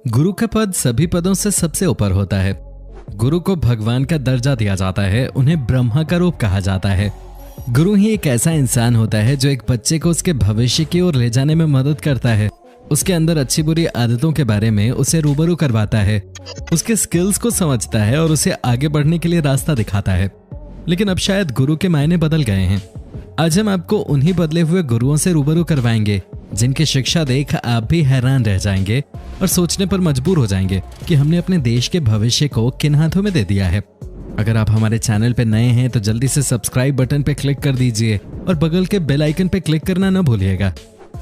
गुरु का पद सभी पदों से सबसे ऊपर होता है। गुरु को भगवान का दर्जा दिया जाता है, उन्हें ब्रह्मा का रूप कहा जाता है। गुरु ही एक ऐसा इंसान होता है जो एक बच्चे को उसके भविष्य की ओर ले जाने में मदद करता है, उसके अंदर अच्छी बुरी आदतों के बारे में उसे रूबरू करवाता है, उसके स्किल्स को समझता है और उसे आगे बढ़ने के लिए रास्ता दिखाता है। लेकिन अब शायद गुरु के मायने बदल गए हैं। आज हम आपको उन्हीं बदले हुए गुरुओं से रूबरू करवाएंगे जिनकी शिक्षा देख आप भी हैरान रह जाएंगे और सोचने पर मजबूर हो जाएंगे कि हमने अपने देश के भविष्य को किन हाथों में दे दिया है। अगर आप हमारे चैनल पे नए हैं तो जल्दी से सब्सक्राइब बटन पे क्लिक कर दीजिए और बगल के बेल आइकन पे क्लिक करना न भूलिएगा।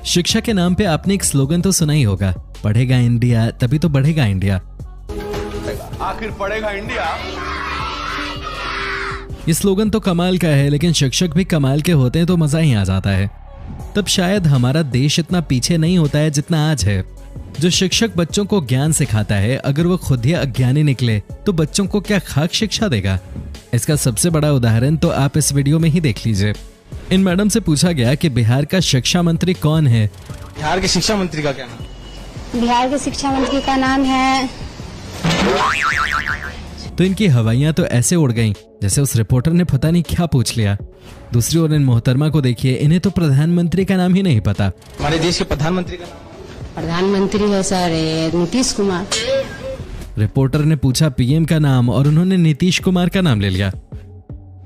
शिक्षा के नाम पे आपने एक स्लोगन तो सुना ही होगा, पढ़ेगा इंडिया तभी तो बढ़ेगा इंडिया। आखिर पढ़ेगा इंडिया। ये स्लोगन तो कमाल का है, लेकिन शिक्षक भी कमाल के होते हैं तो मजा ही आ जाता है। तब शायद हमारा देश इतना पीछे नहीं होता है जितना आज है। जो शिक्षक बच्चों को ज्ञान सिखाता है, अगर वो खुद ही अज्ञानी निकले तो बच्चों को क्या खाक शिक्षा देगा? इसका सबसे बड़ा उदाहरण तो आप इस वीडियो में ही देख लीजिए। इन मैडम से पूछा गया कि बिहार का शिक्षा मंत्री कौन है। बिहार के शिक्षा मंत्री का क्या नाम? बिहार के शिक्षा मंत्री का नाम है। तो इनकी हवाइयां तो ऐसे उड़ गईं जैसे उस रिपोर्टर ने पता नहीं क्या पूछ लिया। दूसरी ओर इन मोहतरमा को देखिए, इन्हें तो प्रधानमंत्री का नाम ही नहीं पता। हमारे देश के प्रधानमंत्री का नाम? प्रधानमंत्री है सर नीतीश कुमार। रिपोर्टर ने पूछा पीएम का नाम और उन्होंने नीतीश कुमार का नाम ले लिया।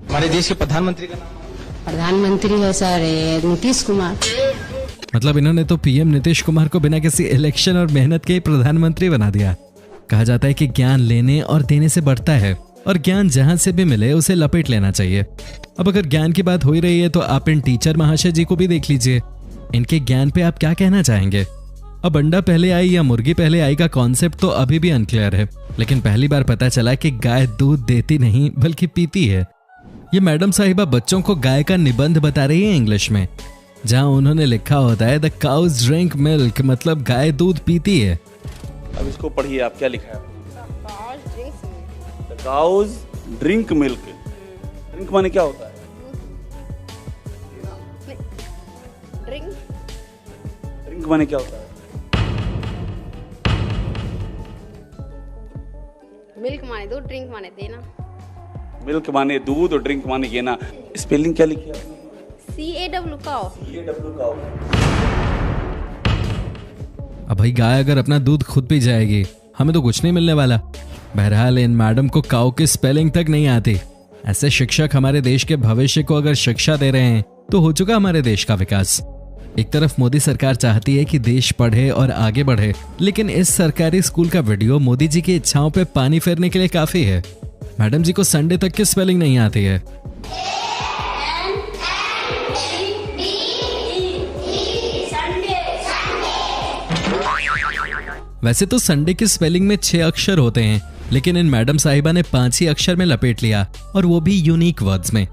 हमारे देश के प्रधानमंत्री का नाम? प्रधानमंत्री है सर नीतीश कुमार। मतलब इन्होंने तो पीएम नीतीश कुमार को बिना किसी इलेक्शन और मेहनत के प्रधानमंत्री बना दिया। कहा जाता है कि ज्ञान लेने और देने से बढ़ता है और ज्ञान जहां से भी मिले उसे लपेट लेना चाहिए। अब अगर ज्ञान की बात हो ही रही है तो आप इन टीचर महाशय जी को भी देख लीजिए। इनके ज्ञान पे आप क्या कहना चाहेंगे? अब अंडा पहले आई या मुर्गी पहले आई का कॉन्सेप्ट तो अभी भी अनक्लियर है, लेकिन पहली बार पता चला कि गाय दूध देती नहीं बल्कि पीती है। ये मैडम साहिबा बच्चों को गाय का निबंध बता रही है इंग्लिश में, जहां उन्होंने लिखा होता है द काउज ड्रिंक मिल्क, मतलब गाय दूध पीती है। अब इसको पढ़िए, आप क्या लिखा है? The cows drink milk. Drink माने क्या होता है? ड्रिंक माने क्या होता है? मिल्क माने दूध, ड्रिंक माने देना। मिल्क माने दूध और ड्रिंक माने गेना। स्पेलिंग क्या लिखी है? CAW cow. अब भाई गाय अगर अपना दूध खुद पी जाएगी, हमें तो कुछ नहीं मिलने वाला। बहरहाल इन मैडम को काउ की स्पेलिंग तक नहीं आती। ऐसे शिक्षक हमारे देश के भविष्य को अगर शिक्षा दे रहे हैं तो हो चुका हमारे देश का विकास। एक तरफ मोदी सरकार चाहती है कि देश पढ़े और आगे बढ़े, लेकिन इस सरकारी स्कूल का वीडियो मोदी जी की इच्छाओं पे पानी फेरने के लिए काफी है। मैडम जी को संडे तक की स्पेलिंग नहीं आती है। वैसे तो संडे की स्पेलिंग में 6 अक्षर होते हैं, लेकिन इन मैडम साहिबा ने 5 ही अक्षर में लपेट लिया, और वो भी यूनिक वर्ड्स में।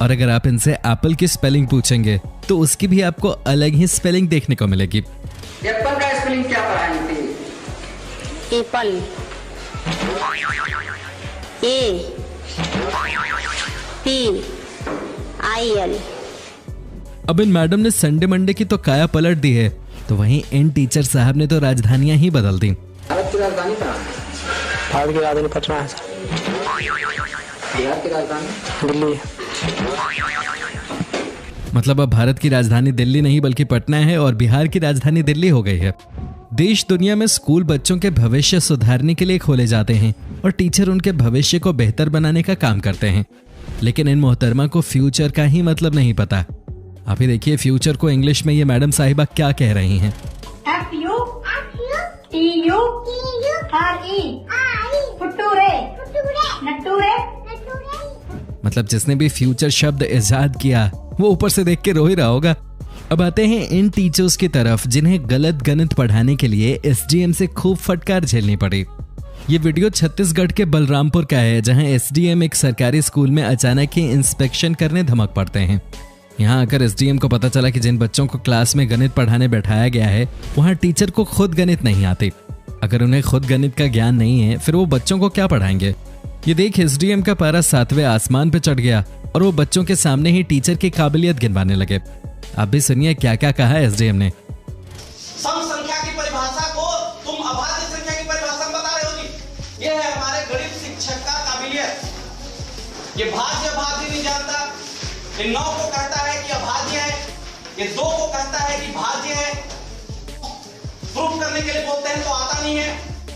और अगर आप इनसे एप्पल की स्पेलिंग पूछेंगे तो उसकी भी आपको अलग ही स्पेलिंग देखने को मिलेगी। एप्पल का स्पेलिंग क्या पढ़ाई थी? Apple APPIL। अब इन मैडम ने संडे मंडे की तो काया पलट दी है, तो वहीं इन टीचर साहब ने तो राजधानियां ही बदल दी। भारत की राजधानी कहाँ है? भारत की राजधानी पटना है। बिहार की राजधानी दिल्ली। मतलब अब भारत की राजधानी दिल्ली नहीं बल्कि पटना है और बिहार की राजधानी दिल्ली हो गई है। देश दुनिया में स्कूल बच्चों के भविष्य सुधारने के लिए खोले जाते हैं और टीचर उनके भविष्य को बेहतर बनाने का काम करते हैं, लेकिन इन मोहतरमा को फ्यूचर का ही मतलब नहीं पता। आप ही देखिए फ्यूचर को इंग्लिश में ये मैडम साहिबा क्या कह रही हैं। मतलब जिसने भी फ्यूचर शब्द इजाद किया वो ऊपर से देख के रो ही रहा होगा। अब आते हैं इन टीचर्स की तरफ जिन्हें गलत गणित पढ़ाने के लिए SDM से खूब फटकार झेलनी पड़ी। ये वीडियो छत्तीसगढ़ के बलरामपुर का है, जहां SDM एक सरकारी स्कूल में अचानक ही इंस्पेक्शन करने धमक पड़ते हैं। यहाँ आकर SDM को पता चला कि जिन बच्चों को क्लास में गणित पढ़ाने बैठाया गया है वहाँ टीचर को खुद गणित नहीं आती। अगर उन्हें खुद गणित का ज्ञान नहीं है फिर वो बच्चों को क्या पढ़ाएंगे? ये देख SDM का पारा 7वें आसमान पे चढ़ गया और वो बच्चों के सामने ही टीचर की काबिलियत गिनवाने लगे। आप भी सुनिए क्या क्या कहा SDM ने। सम संख्या की परिभाषा को तुम अभाज्य संख्या की शिक्षक का काबिलियत। ये भाज्य भाज्य नहीं जानता, ये 9 को कहता है कि अभाज्य है, ये 2 को कहता है कि भाज्य है। प्रूफ करने के लिए बोलते हैं तो आता नहीं है।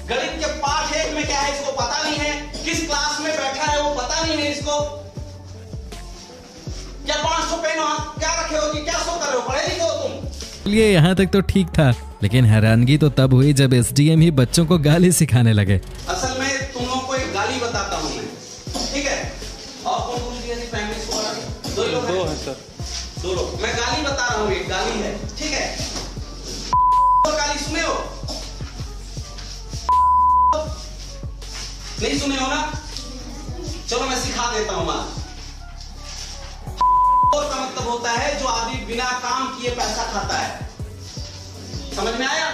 गणित के पाठ 1 में क्या है इसको पता नहीं है, किस क्लास में बैठा है वो पता नहीं है इसको। क्या 500 पेन क्या रखे हो कि क्या सो कर रहे हो, पढ़े लिखे हो तुम? ये यहाँ तक तो ठीक था, लेकिन हैरानगी तो तब हुई जब एसडीएम ही बच्चों को गाली सिखाने लगे। असल में तुम लोगों को एक गाली बताता हूँ मैं, ठीक है? और कौन दिया थी प्राइमरी स्कूल? 2 लोग हैं सर, 2 लोग। मैं गाली बता रहा हूँ, एक गाली है, ठीक है? गाली सुने हो? नहीं सुने हो ना? चलो मैं सिखा देता हूँ आज। का मतलब होता है जो आदमी बिना काम किए पैसा खाता है। समझ में आया?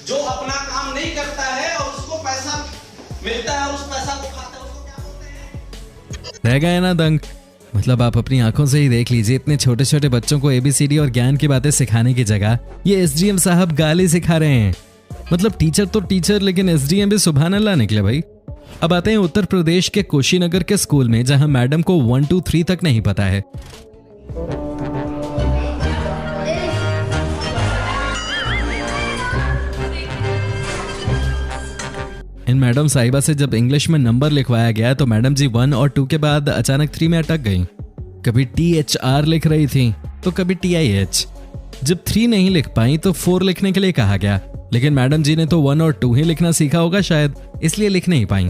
जो अपना काम नहीं करता है और उसको पैसा मिलता है और उस पैसा को खाता है, उसको क्या बोलते हैं? रह गए ना दंग। मतलब आप अपनी आंखों से ही देख लीजिए, इतने छोटे छोटे बच्चों को एबीसीडी और ज्ञान की बातें सिखाने की जगह ये एसडीएम साहब गाली सिखा रहे हैं। मतलब टीचर तो टीचर, लेकिन एसडीएम भी सुभान अल्लाह निकले भाई। अब आते हैं उत्तर प्रदेश के कुशीनगर के स्कूल में, जहां मैडम को 1 2 3 तक नहीं पता है। इन मैडम साहिबा से जब इंग्लिश में नंबर लिखवाया गया तो मैडम जी 1 और 2 के बाद अचानक 3 में अटक गई। कभी THR लिख रही थी तो कभी TIH। जब 3 नहीं लिख पाई तो 4 लिखने के लिए कहा गया, लेकिन मैडम जी ने तो 1 और 2 ही लिखना सीखा होगा शायद, इसलिए लिख नहीं पाई।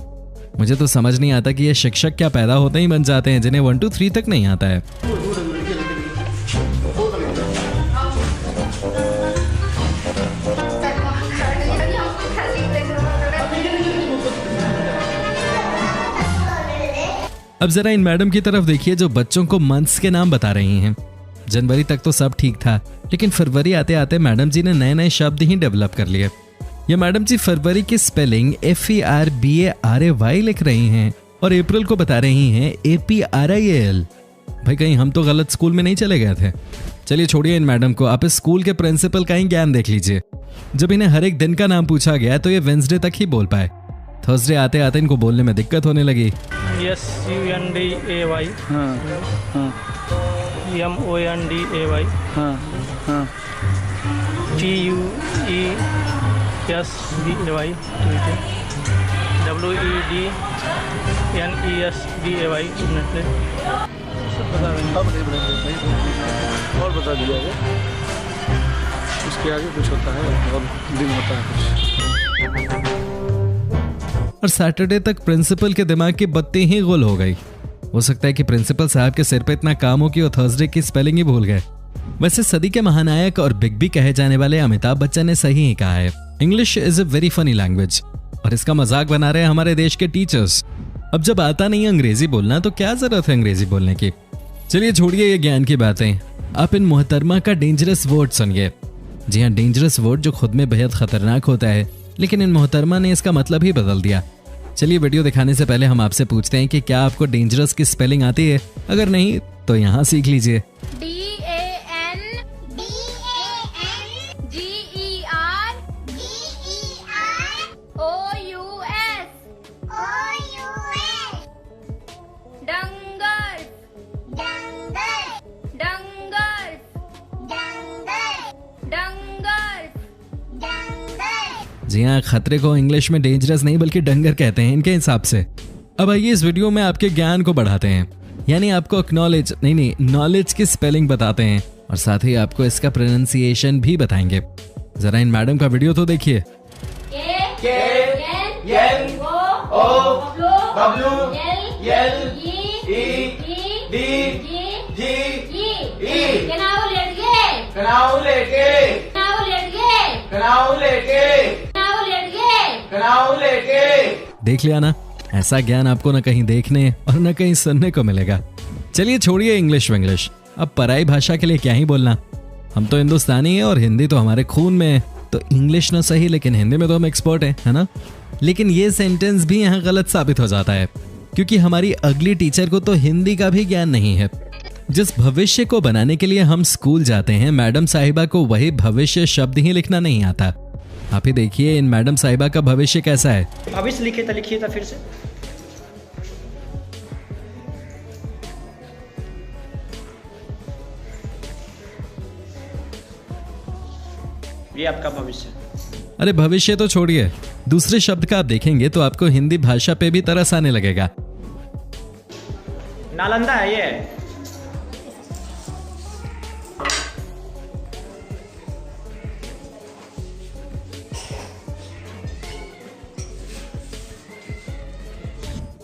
मुझे तो समझ नहीं आता कि ये शिक्षक क्या पैदा होते ही बन जाते हैं जिन्हें 1 2 3 तक नहीं आता है। अब जरा इन मैडम की तरफ देखिए जो बच्चों को मंथ्स के नाम बता रही हैं। जनवरी तक तो सब ठीक था, लेकिन फरवरी आते आते मैडम जी ने नए नए शब्द ही डेवलप कर लिए। ये मैडम जी फरवरी की स्पेलिंग FERBARAY लिख रही हैं और अप्रैल को बता रही हैं APRIL। भाई कहीं हम तो गलत स्कूल में नहीं चले गए थे? चलिए छोड़िए इन मैडम को, आप इस स्कूल के प्रिंसिपल का ही ज्ञान देख लीजिए। जब इन्हें हर एक दिन का नाम पूछा गया तो ये वेंसडे तक ही बोल पाए। थर्सडे आते आते इनको बोलने में दिक्कत होने लगी। SUNDAY, MONDAY, TUESDAY, WEDNESDAY, और बता दिया है उसके आगे कुछ होता है और दिन होता है कुछ। और सैटरडे तक प्रिंसिपल के दिमाग की बत्ती ही गुल हो गई। हो सकता है कि प्रिंसिपल साहब के सिर पे इतना काम हो कि वो थर्सडे की स्पेलिंग ही भूल गए। वैसे सदी के महानायक और बिग बी कहे जाने वाले अमिताभ बच्चन ने सही ही कहा है, English is a very funny language. और इसका मजाक बना रहे हैं हमारे देश के टीचर्स। अब जब आता नहीं अंग्रेजी बोलना तो क्या जरूरत है अंग्रेजी बोलने की। चलिए छोड़िए ये ज्ञान की बातें, आप इन मोहतरमा का डेंजरस वर्ड सुनिए। जी हाँ, डेंजरस वर्ड जो खुद में बेहद खतरनाक होता है, लेकिन इन मोहतरमा ने इसका मतलब ही बदल दिया। चलिए वीडियो दिखाने से पहले हम आपसे पूछते हैं कि क्या आपको डेंजरस की स्पेलिंग आती है? अगर नहीं तो यहाँ सीख लीजिए। जी हाँ, खतरे को इंग्लिश में डेंजरस नहीं बल्कि डंगर कहते हैं इनके हिसाब से। अब आइए इस वीडियो में आपके ज्ञान को बढ़ाते हैं, यानी आपको नॉलेज की स्पेलिंग बताते हैं और साथ ही आपको इसका प्रोनाउंसिएशन भी बताएंगे। जरा इन मैडम का वीडियो तो देखिए। देख लिया ना, ऐसा ज्ञान आपको न कहीं देखने और न कहीं सुनने को मिलेगा। चलिए छोड़िए इंग्लिश विंग्लिश, अब पराई भाषा के लिए क्या ही बोलना। हम तो हिंदुस्तानी हैं और हिंदी तो हमारे खून में है, तो इंग्लिश न सही लेकिन हिंदी में तो हम एक्सपर्ट हैं, है ना? लेकिन ये सेंटेंस भी यहाँ गलत साबित हो जाता है, क्योंकि हमारी अगली टीचर को तो हिंदी का भी ज्ञान नहीं है। जिस भविष्य को बनाने के लिए हम स्कूल जाते हैं, मैडम साहिबा को वही भविष्य शब्द ही लिखना नहीं आता। आप ही देखिए इन मैडम साहिबा का भविष्य कैसा है। भविष्य लिखिए था फिर से। ये आपका भविष्य। अरे भविष्य तो छोड़िए, दूसरे शब्द का आप देखेंगे तो आपको हिंदी भाषा पे भी तरस आने लगेगा। नालंदा है ये।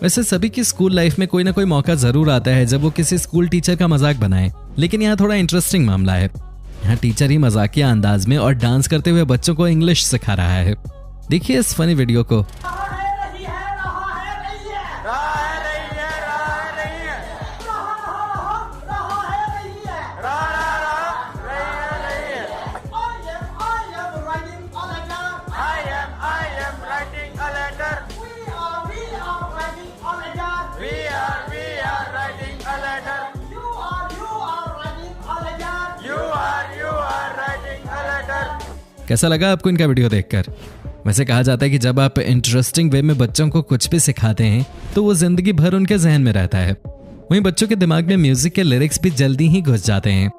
वैसे सभी की स्कूल लाइफ में कोई ना कोई मौका जरूर आता है जब वो किसी स्कूल टीचर का मजाक बनाए, लेकिन यहाँ थोड़ा इंटरेस्टिंग मामला है। यहाँ टीचर ही मजाकिया अंदाज में और डांस करते हुए बच्चों को इंग्लिश सिखा रहा है। देखिए इस फनी वीडियो को। कैसा लगा आपको इनका वीडियो देखकर? वैसे कहा जाता है कि जब आप इंटरेस्टिंग वे में बच्चों को कुछ भी सिखाते हैं तो वो जिंदगी भर उनके जहन में रहता है। वहीं बच्चों के दिमाग में म्यूजिक के लिरिक्स भी जल्दी ही घुस जाते हैं।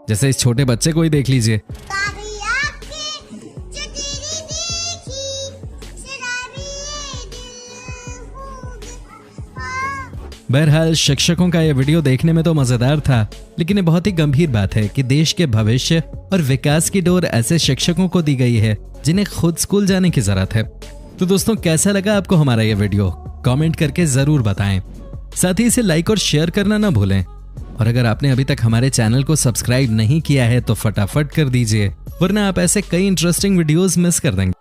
जैसे इस छोटे बच्चे को ही देख लीजिए। बहरहाल शिक्षकों का यह वीडियो देखने में तो मजेदार था, लेकिन ये बहुत ही गंभीर बात है कि देश के भविष्य और विकास की डोर ऐसे शिक्षकों को दी गई है जिन्हें खुद स्कूल जाने की जरूरत है। तो दोस्तों कैसा लगा आपको हमारा ये वीडियो? कमेंट करके जरूर बताएं। साथ ही इसे लाइक और शेयर करना ना भूलें। और अगर आपने अभी तक हमारे चैनल को सब्सक्राइब नहीं किया है तो फटाफट कर दीजिए, वरना आप ऐसे कई इंटरेस्टिंग वीडियोस मिस कर देंगे।